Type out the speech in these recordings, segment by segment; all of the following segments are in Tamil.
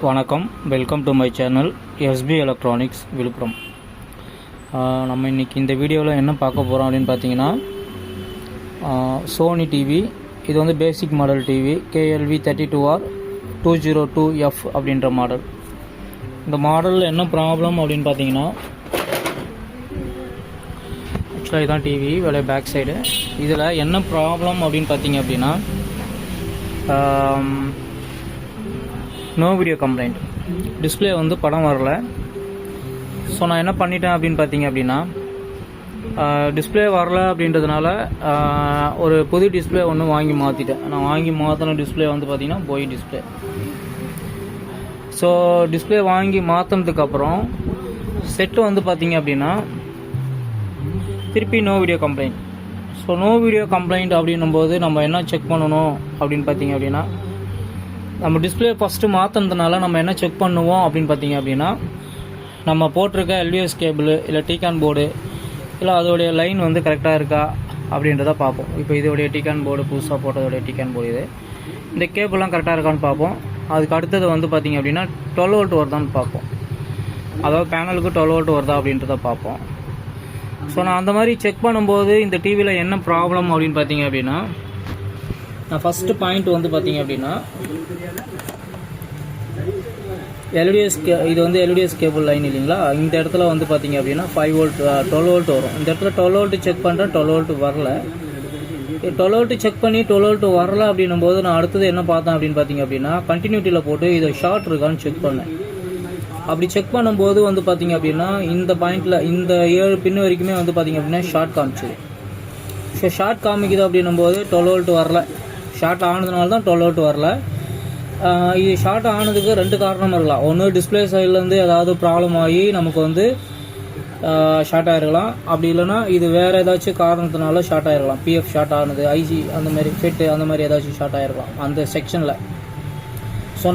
வணக்கம், welcome to my channel SP electronics Villupuram. நம்ம இன்றைக்கி இந்த வீடியோவில் என்ன பார்க்க போகிறோம் அப்படின்னு பார்த்தீங்கன்னா, சோனி டிவி. இது வந்து basic model TV KLV 32R 202F அப்படின்ற மாடல். இந்த மாடலில் என்ன ப்ராப்ளம் அப்படின்னு பார்த்தீங்கன்னா, ஆக்சுவலாக இதுதான் டிவி வேலை பேக் சைடு. இதில் என்ன ப்ராப்ளம் அப்படின்னு பார்த்தீங்க அப்படின்னா, நோ வீடியோ கம்ப்ளைண்ட். டிஸ்பிளே வந்து படம் வரல. ஸோ நான் என்ன பண்ணிட்டேன் அப்படின்னு பார்த்தீங்க அப்படின்னா, டிஸ்பிளே வரல அப்படின்றதுனால ஒரு புது டிஸ்பிளே ஒன்று வாங்கி மாற்றிட்டேன். நான் வாங்கி மாற்றின டிஸ்பிளே வந்து பார்த்தீங்கன்னா போய் டிஸ்பிளே. ஸோ டிஸ்பிளே வாங்கி மாற்றினதுக்கப்புறம் செட்டு வந்து பார்த்தீங்க அப்படின்னா திருப்பி no video complaint. So no video complaint அப்படின்னும்போது நம்ம என்ன செக் பண்ணணும் அப்படின்னு பார்த்தீங்க அப்படின்னா, நம்ம டிஸ்பிளே ஃபஸ்ட்டு மாற்றினதுனால நம்ம என்ன செக் பண்ணுவோம் அப்படின்னு பார்த்தீங்க அப்படின்னா, நம்ம போட்டிருக்க LVS கேபிள் இல்லை டிகான் போர்டு இல்லை அதோடைய லைன் வந்து கரெக்டாக இருக்கா அப்படின்றத பார்ப்போம். இப்போ இதோடைய டிகான் போர்டு புதுசாக போட்டதோடைய டிகான் போர்டு இந்த கேபிள்லாம் கரெக்டாக இருக்கான்னு பார்ப்போம். அதுக்கு அடுத்தது வந்து பார்த்திங்க அப்படின்னா 12 வோல்ட் வருதான்னு பார்ப்போம். அதாவது பேனலுக்கு 12 வோல்ட் வருதா அப்படின்றத பார்ப்போம். ஸோ நான் அந்த மாதிரி செக் பண்ணும்போது இந்த டிவியில் என்ன ப்ராப்ளம் அப்படின்னு பார்த்தீங்க அப்படின்னா, நான் ஃபஸ்ட்டு பாயிண்ட் வந்து பார்த்தீங்க அப்படின்னா இது வந்து LVS கேபிள் லைன் இல்லைங்களா. இந்த இடத்துல வந்து பார்த்தீங்க அப்படின்னா 5 வோல்ட் 12 வோல்ட் வரும். இந்த இடத்துல 12 வோல்ட் செக் பண்ணுறேன், 12 வோல்ட் வரல. 12 வோல்ட் செக் பண்ணி 12 வோல்ட் வரல அப்படின்னும் போது நான் அடுத்தது என்ன பார்த்தேன் அப்படின்னு பார்த்தீங்க அப்படின்னா, கண்டினியூட்டியில் போட்டு இதை ஷார்ட் இருக்கான்னு செக் பண்ணேன். அப்படி செக் பண்ணும்போது வந்து பார்த்தீங்க அப்படின்னா இந்த பாயிண்டில் இந்த 7 பின் வரைக்குமே வந்து பார்த்தீங்க அப்படின்னா ஷார்ட் காமிச்சுது. ஸோ ஷார்ட் காமிக்குது அப்படின்னும் போது 12 வோல்ட் வரல. ஷார்ட் ஆனதுனால தான் 12 வோல்ட் வரல. இது ஷார்ட் ஆனதுக்கு 2 காரணம் இருக்கலாம். ஒன்று டிஸ்பிளே சைட்லேருந்து ஏதாவது ப்ராப்ளம் ஆகி நமக்கு வந்து ஷார்ட் ஆகிருக்கலாம். அப்படி இல்லைனா இது வேறு ஏதாச்சும் காரணத்தினால ஷார்ட் ஆகிருக்கலாம். PF ஷார்ட் ஆனது, IC அந்த மாதிரி ஃபிட்டு அந்த மாதிரி ஏதாச்சும் ஷார்ட் ஆகிருக்கலாம் அந்த செக்ஷனில். ஸோ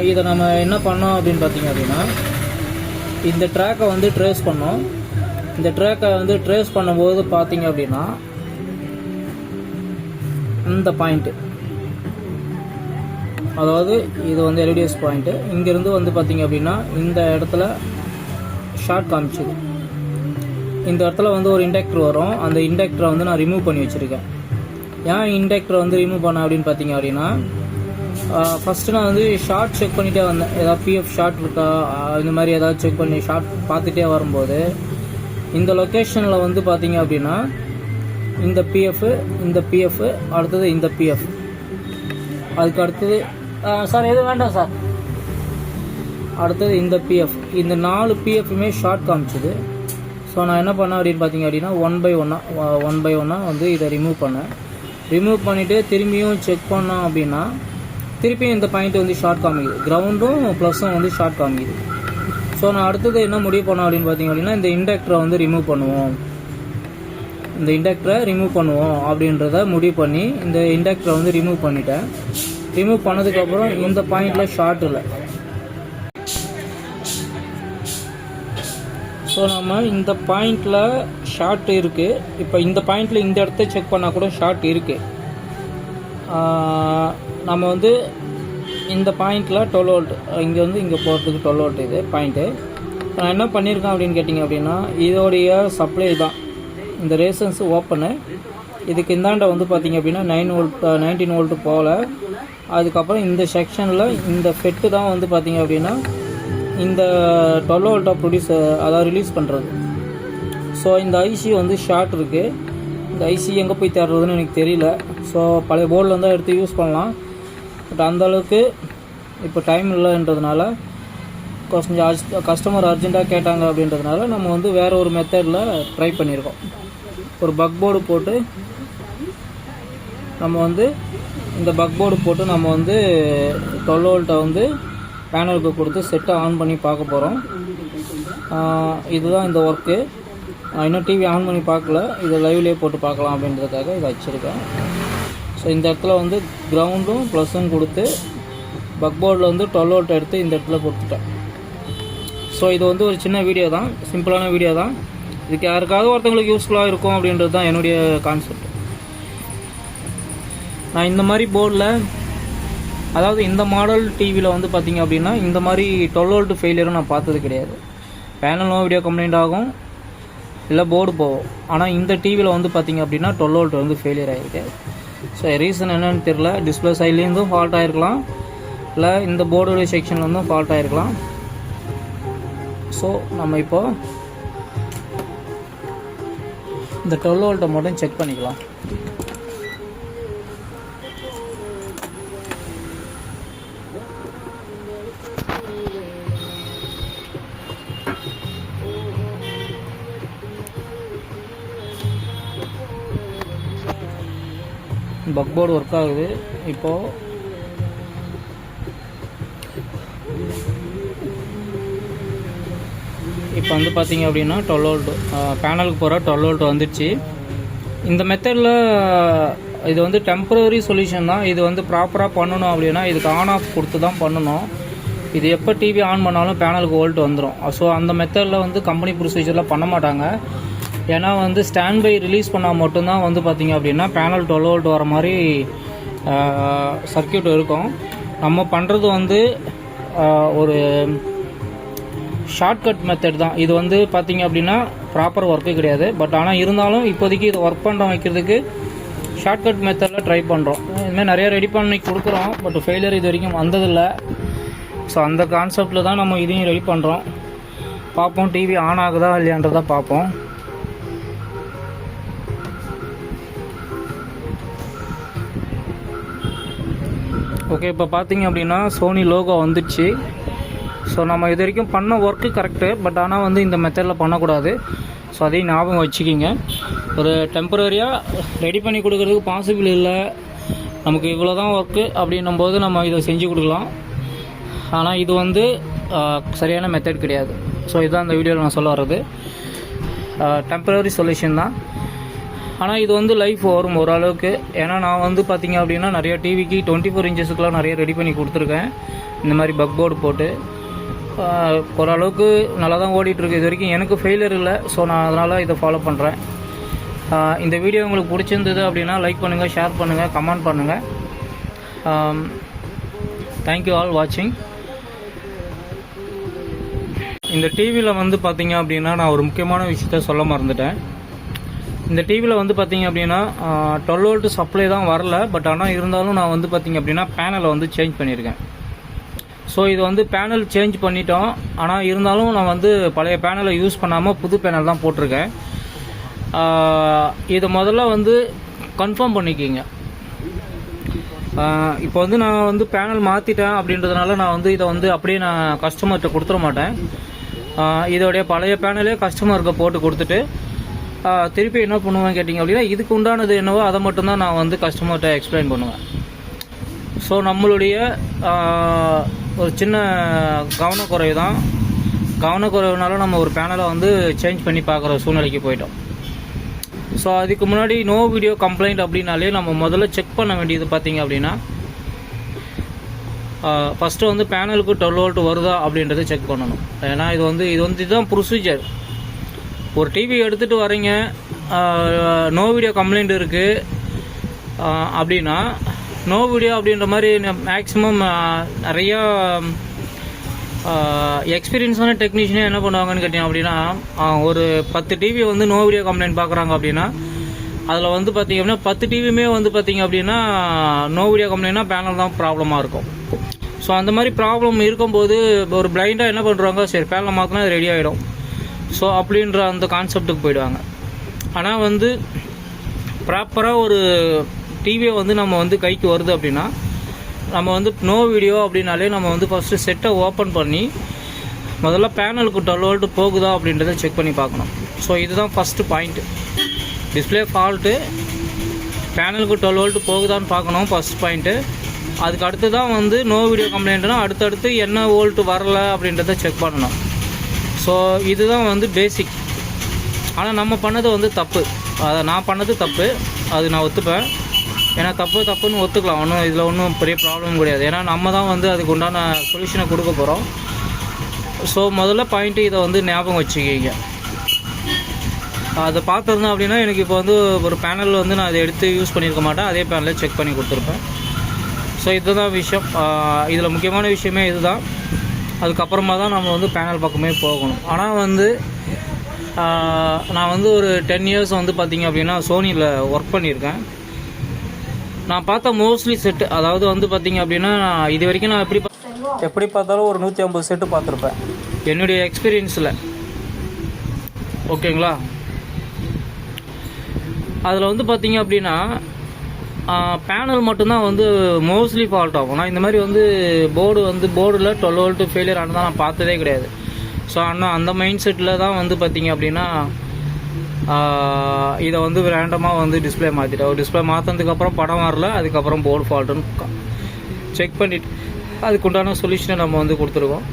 இதை நம்ம என்ன பண்ணோம் அப்படின்னு பார்த்தீங்க அப்படின்னா, இந்த ட்ராக்கை வந்து ட்ரேஸ் பண்ணோம். இந்த ட்ராக்கை வந்து ட்ரேஸ் பண்ணும்போது பார்த்தீங்க அப்படின்னா இந்த பாயிண்ட்டு, அதாவது இது வந்து LVS பாயிண்ட்டு, இங்கேருந்து வந்து பார்த்தீங்க அப்படின்னா இந்த இடத்துல ஷார்ட் காமிச்சுது. இந்த இடத்துல வந்து ஒரு இண்டக்டர் வரும். அந்த இண்டக்டரை வந்து நான் ரிமூவ் பண்ணி வச்சுருக்கேன். ஏன் இண்டக்டரை வந்து ரிமூவ் பண்ணேன் அப்படின்னு பார்த்தீங்க அப்படின்னா, ஃபஸ்ட்டு நான் வந்து ஷார்ட் செக் பண்ணிகிட்டே வந்தேன். ஏதாவது PF ஷார்ட் இருக்கா இந்த மாதிரி ஏதாவது செக் பண்ணி ஷார்ட் பார்த்துட்டே வரும்போது இந்த லொக்கேஷனில் வந்து பார்த்தீங்க அப்படின்னா இந்த PF அடுத்தது இந்த PF, அதுக்கு அடுத்தது சார் எதுவும் வேண்டாம் சார், அடுத்தது இந்த PF, இந்த 4 PFமே ஷார்ட் காமிச்சுது. ஸோ நான் என்ன பண்ணேன் அப்படின்னு பார்த்தீங்க அப்படின்னா ஒன் பை ஒன்னாக வந்து இதை ரிமூவ் பண்ணேன். ரிமூவ் பண்ணிவிட்டு திரும்பியும் செக் பண்ணோம் அப்படின்னா திருப்பியும் இந்த பாயிண்ட் வந்து ஷார்ட் காமிக்குது. கிரவுண்டும் ப்ளஸும் வந்து ஷார்ட் காமிக்குது. ஸோ நான் அடுத்தது என்ன முடிவு பண்ணோம் அப்படின்னு பார்த்தீங்க அப்படின்னா, இந்த இண்டக்டரை வந்து ரிமூவ் பண்ணுவோம் அப்படின்றத முடிவு பண்ணி இந்த இண்டக்டரை வந்து ரிமூவ் பண்ணிட்டேன். ரிமூவ் பண்ணதுக்கப்புறம் இந்த பாயிண்டில் ஷார்ட் இல்லை. ஸோ நம்ம இந்த பாயிண்டில் ஷார்ட் இருக்குது. இப்போ இந்த பாயிண்டில் இந்த இடத்த செக் பண்ணால் கூட ஷார்ட் இருக்குது. நம்ம வந்து இந்த பாயிண்டில் 12 வோல்ட் இங்கேருந்து இங்கே போகிறதுக்கு 12 வோல்ட் இது பாயிண்ட்டு. நான் என்ன பண்ணியிருக்கேன் அப்படின்னு கேட்டிங்க அப்படின்னா, இதோடைய சப்ளை தான் இந்த ரேசன்ஸ் ஓப்பனு. இதுக்கு இந்தாண்ட வந்து பார்த்திங்க அப்படின்னா 19 வோல்ட் போகல. அதுக்கப்புறம் இந்த செக்ஷனில் இந்த ஃபெட்டு தான் வந்து பார்த்திங்க அப்படின்னா இந்த 12 வோல்ட்டை அதாவது ரிலீஸ் பண்ணுறது. ஸோ இந்த IC வந்து ஷார்ட் இருக்குது. இந்த IC எங்கே போய் தேடுறதுன்னு எனக்கு தெரியல. ஸோ பழைய போர்டில் தான் எடுத்து யூஸ் பண்ணலாம். பட் அந்தளவுக்கு இப்போ டைம் இல்லைன்றதுனால, கொஞ்சம் கஸ்டமர் அர்ஜெண்ட்டாக கேட்டாங்க அப்படின்றதுனால நம்ம வந்து வேறு ஒரு மெத்தடில் ட்ரை பண்ணியிருக்கோம். ஒரு பக் போர்டு போட்டு நம்ம வந்து இந்த பக் போர்டு போட்டு நம்ம வந்து 12 வோல்ட்டை வந்து பேனலுக்கு கொடுத்து செட்டை ஆன் பண்ணி பார்க்க போகிறோம். இதுதான் இந்த ஒர்க்கு. இன்னும் டிவி ஆன் பண்ணி பார்க்கல, இதை லைவ்லேயே போட்டு பார்க்கலாம் அப்படின்றதுக்காக இதை வச்சுருக்கேன். ஸோ இந்த இடத்துல வந்து கிரவுண்டும் ப்ளஸும் கொடுத்து பக் போர்டில் வந்து 12 வோல்ட் எடுத்து இந்த இடத்துல கொடுத்துட்டேன். ஸோ இது வந்து ஒரு சின்ன வீடியோ தான், சிம்பிளான வீடியோ தான். இதுக்கு யாருக்காவது ஒருத்தவங்களுக்கு யூஸ்ஃபுல்லாக இருக்கும் அப்படின்றது தான் என்னுடைய கான்செப்ட். நான் இந்த மாதிரி போர்டில் அதாவது இந்த மாடல் டிவியில் வந்து பார்த்திங்க அப்படின்னா இந்த மாதிரி 12 வோல்ட் ஃபெயிலியரும் நான் பார்த்தது கிடையாது. பேனல் நோ வீடியோ கம்ப்ளைண்ட் ஆகும், இல்லை போர்டு போகும். ஆனால் இந்த டிவியில் வந்து பார்த்திங்க அப்படின்னா 12 வோல்ட் வந்து ஃபெயிலியர் ஆகிருக்கு. ஸோ ரீசன் என்னன்னு தெரில, டிஸ்பிளே சைட்லேருந்தும் ஃபால்ட் ஆகிருக்கலாம், இல்லை இந்த போர்டோடைய செக்ஷன்லேருந்தும் ஃபால்ட் ஆகிருக்கலாம். ஸோ நம்ம இப்போது இந்த 12 வோல்ட்டை மட்டும் செக் பண்ணிக்கலாம். பக் போர்டு ஒர்க் ஆகுது. இப்போது வந்து பார்த்தீங்க அப்படின்னா 12 வோல்ட் பேனலுக்கு போகிற 12 வோல்ட் வந்துடுச்சு. இந்த மெத்தடில் இது வந்து டெம்பரரி சொல்யூஷன் தான். இது வந்து ப்ராப்பராக பண்ணணும் அப்படின்னா இதுக்கு ஆன் ஆஃப் கொடுத்து தான் பண்ணணும். இது எப்போ டிவி ஆன் பண்ணாலும் பேனலுக்கு வோல்ட் வந்துடும். ஸோ அந்த மெத்தடில் வந்து கம்பெனி ப்ரொசீஜரில் பண்ண மாட்டாங்க. ஏன்னா வந்து ஸ்டாண்ட் பை ரிலீஸ் பண்ணால் மட்டும்தான் வந்து பார்த்திங்க அப்படின்னா பேனல் 12 வோல்ட் வர மாதிரி சர்க்கியூட் இருக்கும். நம்ம பண்ணுறது வந்து ஒரு ஷார்ட்கட் மெத்தட் தான். இது வந்து பார்த்திங்க அப்படின்னா ப்ராப்பர் ஒர்க்கு கிடையாது. பட் ஆனால் இருந்தாலும் இப்போதைக்கு இது ஒர்க் பண்ண வைக்கிறதுக்கு ஷார்ட்கட் மெத்தடில் ட்ரை பண்ணுறோம். இதுமாதிரி நிறையா ரெடி பண்ணி கொடுக்குறோம், பட் ஃபெயிலியர் இது வரைக்கும் வந்ததில்லை. ஸோ அந்த கான்செப்டில் தான் நம்ம இதையும் ரெடி பண்ணுறோம். பார்ப்போம் டிவி ஆன் ஆகுதா இல்லையான்றதை பார்ப்போம். ஓகே, இப்போ பார்த்தீங்க அப்படின்னா சோனி லோகோ வந்துடுச்சு. ஸோ நம்ம இது வரைக்கும் பண்ண ஒர்க்கு கரெக்டு, பட் ஆனால் வந்து இந்த மெத்தடில் பண்ணக்கூடாது. ஸோ அதையும் ஞாபகம் வச்சுக்கிங்க. ஒரு டெம்பரரியாக ரெடி பண்ணி கொடுக்குறதுக்கு பாசிபிள் இல்லை. நமக்கு இவ்வளோ தான் ஒர்க்கு அப்படின்னும் போது நம்ம இதை செஞ்சு கொடுக்கலாம். ஆனால் இது வந்து சரியான மெத்தட் கிடையாது. ஸோ இதுதான் இந்த வீடியோவில் நான் சொல்ல வர்றது. டெம்பரரி சொல்யூஷன் தான். ஆனால் இது வந்து லைஃப் வரும் ஓரளவுக்கு. ஏன்னா நான் வந்து பார்த்திங்க அப்படின்னா நிறைய டிவிக்கு 24 இன்ச்சஸுக்கெலாம் நிறைய ரெடி பண்ணி கொடுத்துருக்கேன். இந்த மாதிரி பக் போர்டு போட்டு ஓரளவுக்கு நல்லா தான் ஓடிட்டுருக்கு. இது வரைக்கும் எனக்கு ஃபெயிலியர் இல்லை. ஸோ நான் அதனால் இதை ஃபாலோ பண்ணுறேன். இந்த வீடியோ உங்களுக்கு பிடிச்சிருந்தது அப்படின்னா லைக் பண்ணுங்கள், ஷேர் பண்ணுங்கள், கமெண்ட் பண்ணுங்கள். தேங்க்யூ ஆல் வாட்சிங். இந்த டிவியில் வந்து பார்த்திங்க அப்படின்னா நான் ஒரு முக்கியமான விஷயத்த சொல்ல மறந்துட்டேன். இந்த டிவியில் வந்து பார்த்திங்க அப்படின்னா 12 வோல்ட் சப்ளை தான் வரல. பட் ஆனால் இருந்தாலும் நான் வந்து பார்த்திங்க அப்படின்னா பேனலை வந்து சேஞ்ச் பண்ணியிருக்கேன். ஸோ இது வந்து பேனல் சேஞ்ச் பண்ணிட்டோம். ஆனால் இருந்தாலும் நான் வந்து பழைய பேனலை யூஸ் பண்ணாமல் புது பேனல் தான் போட்டிருக்கேன். இதை முதல்ல வந்து கன்ஃபார்ம் பண்ணிக்கிங்க. இப்போ வந்து நான் வந்து பேனல் மாற்றிட்டேன் அப்படின்றதுனால நான் வந்து இதை வந்து அப்படியே நான் கஸ்டமர்கிட்ட கொடுத்துட மாட்டேன். இதோடைய பழைய பேனலே கஸ்டமருக்கு போட்டு கொடுத்துட்டு திருப்பி என்ன பண்ணுவேன் கேட்டிங்க அப்படின்னா இதுக்கு உண்டானது என்னவோ அதை மட்டும்தான் நான் வந்து கஸ்டமர்கிட்ட எக்ஸ்பிளைன் பண்ணுவேன். ஸோ நம்மளுடைய ஒரு சின்ன கவனக்குறைவு தான். கவனக்குறைவுனால நம்ம ஒரு பேனலை வந்து சேஞ்ச் பண்ணி பார்க்குற சூழ்நிலைக்கு போயிட்டோம். ஸோ அதுக்கு முன்னாடி நோ வீடியோ கம்ப்ளைண்ட் அப்படின்னாலே நம்ம முதல்ல செக் பண்ண வேண்டியது பார்த்திங்க அப்படின்னா ஃபஸ்ட்டு வந்து பேனலுக்கு 12 வோல்ட் வருதா அப்படின்றத செக் பண்ணணும். ஏன்னா இது வந்து இதுதான் ப்ரொசீஜர். ஒரு டிவி எடுத்துகிட்டு வரீங்க, நோ வீடியோ கம்ப்ளைண்ட் இருக்குது அப்படின்னா நோ வீடியோ அப்படின்ற மாதிரி மேக்ஸிமம் நிறையா எக்ஸ்பீரியன்ஸான டெக்னீஷியனே என்ன பண்ணுவாங்கன்னு கேட்டிங்க அப்படின்னா ஒரு 10 டிவி வந்து நோ வீடியோ கம்ப்ளைண்ட் பார்க்குறாங்க அப்படின்னா அதில் வந்து பார்த்திங்க அப்படின்னா 10 டிவியுமே வந்து பார்த்திங்க அப்படின்னா நோ வீடியோ கம்ப்ளைண்ட்னா பேனல் தான் ப்ராப்ளமாக இருக்கும். ஸோ அந்த மாதிரி ப்ராப்ளம் இருக்கும்போது ஒரு பிளைண்டாக என்ன பண்ணுறாங்க, சரி பேனல் மாற்றினா அது ரெடி ஆகிடும். ஸோ அப்படின்ற அந்த கான்செப்டுக்கு போயிடுவாங்க. ஆனால் வந்து ப்ராப்பராக ஒரு டிவியை வந்து நம்ம வந்து கைக்கு வருது அப்படின்னா நம்ம வந்து நோ வீடியோ அப்படின்னாலே நம்ம வந்து ஃபஸ்ட்டு செட்டை ஓப்பன் பண்ணி முதல்ல பேனலுக்கு 12 வோல்ட் போகுதா அப்படின்றத செக் பண்ணி பார்க்கணும். ஸோ இதுதான் ஃபஸ்ட்டு பாயிண்ட்டு. டிஸ்பிளே ஃபால்ட்டு, பேனலுக்கு 12 வோல்ட் போகுதான்னு பார்க்கணும் ஃபஸ்ட் பாயிண்ட்டு. அதுக்கு அடுத்து தான் வந்து நோ வீடியோ கம்ப்ளைண்ட்னா அடுத்தடுத்து என்ன வோல்ட் வரல அப்படின்றத செக் பண்ணணும். ஸோ இதுதான் வந்து பேசிக். ஆனால் நம்ம பண்ணது வந்து தப்பு. அதை நான் பண்ணது தப்பு, அது நான் ஒத்துப்பேன். ஏன்னா தப்புன்னு ஒத்துக்கலாம். இதில் ஒன்றும் பெரிய ப்ராப்ளம் கிடையாது. ஏன்னா நம்ம தான் வந்து அதுக்கு உண்டான சொல்யூஷனை கொடுக்க போகிறோம். ஸோ முதல்ல பாயிண்ட்டு இதை வந்து ஞாபகம் வச்சுக்கிங்க. அதை பார்த்துருந்தேன் அப்படின்னா எனக்கு இப்போ வந்து ஒரு பேனல் வந்து நான் அதை எடுத்து யூஸ் பண்ணியிருக்க மாட்டேன், அதே பேனலில் செக் பண்ணி கொடுத்துருப்பேன். ஸோ இதுதான் விஷயம். இதில் முக்கியமான விஷயமே இதுதான். அதுக்கப்புறமா தான் நம்ம வந்து பேனல் பக்கமே போகணும். ஆனால் வந்து நான் வந்து ஒரு 10 இயர்ஸ் வந்து பார்த்திங்க அப்படின்னா சோனியில் ஒர்க் பண்ணியிருக்கேன். நான் பார்த்த மோஸ்ட்லி செட்டு, அதாவது வந்து பார்த்திங்க அப்படின்னா இது வரைக்கும் நான் எப்படி பார்த்தாலும் ஒரு 150 செட்டு பார்த்துருப்பேன் என்னுடைய எக்ஸ்பீரியன்ஸில். ஓகேங்களா? அதில் வந்து பார்த்திங்க அப்படின்னா பேனல் மட்டும்தான் வந்து மோஸ்ட்லி ஃபால்ட் ஆகும். நான் இந்த மாதிரி வந்து போர்டில் 12 வோல்ட் ஃபெயிலியர் ஆனதான் நான் பார்த்ததே கிடையாது. ஸோ ஆனால் அந்த மைண்ட் செட்டில் தான் வந்து பார்த்திங்க அப்படின்னா இதை வந்து ரேண்டமாக வந்து டிஸ்பிளே மாற்றிட்டோம். டிஸ்பிளே மாற்றினதுக்கப்புறம் படம் வரல, அதுக்கப்புறம் போர்டு ஃபால்ட்டுன்னு செக் பண்ணிவிட்டு அதுக்குண்டான சொல்யூஷனை நம்ம வந்து கொடுத்துருக்கோம்.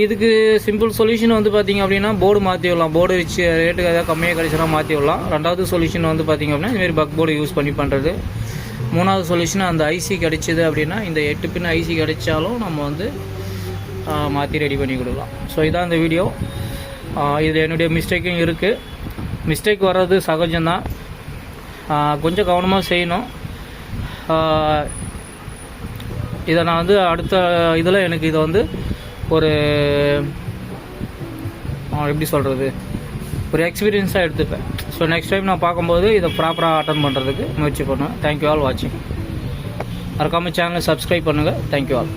இதுக்கு சிம்பிள் சொல்யூஷன் வந்து பார்த்திங்க அப்படின்னா போர்டு மாற்றி விடலாம். போர்டு வச்சு ரேட்டுக்கு எதாவது கம்மியாக கிடைச்சினா மாற்றி விடலாம். ரெண்டாவது சொல்யூஷன் வந்து பார்த்திங்க அப்படின்னா இதுமாரி பக் போர்டு யூஸ் பண்ணி பண்ணுறது. மூணாவது சொல்யூஷன் அந்த ஐசி கிடைச்சிது அப்படின்னா இந்த 8 பின் ஐசி கிடைச்சாலும் நம்ம வந்து மாற்றி ரெடி பண்ணி கொடுக்கலாம். ஸோ இதான் இந்த வீடியோ. இது என்னுடைய மிஸ்டேக்கும் இருக்குது. மிஸ்டேக் வர்றது சகஜம்தான், கொஞ்சம் கவனமாக செய்யணும். இதை நான் வந்து அடுத்த இதில் எனக்கு இதை வந்து ஒரு எப்படி சொல்கிறது, ஒரு எக்ஸ்பீரியன்ஸாக எடுத்துப்பேன். ஸோ நெக்ஸ்ட் டைம் நான் பார்க்கும்போது இதை ப்ராப்பராக அட்டன் பண்ணுறதுக்கு முயற்சி பண்ணுவேன். தேங்க்யூ ஆல் வாட்சிங். மறக்காமல் சேனலை சப்ஸ்கிரைப் பண்ணுங்கள். Thank you all.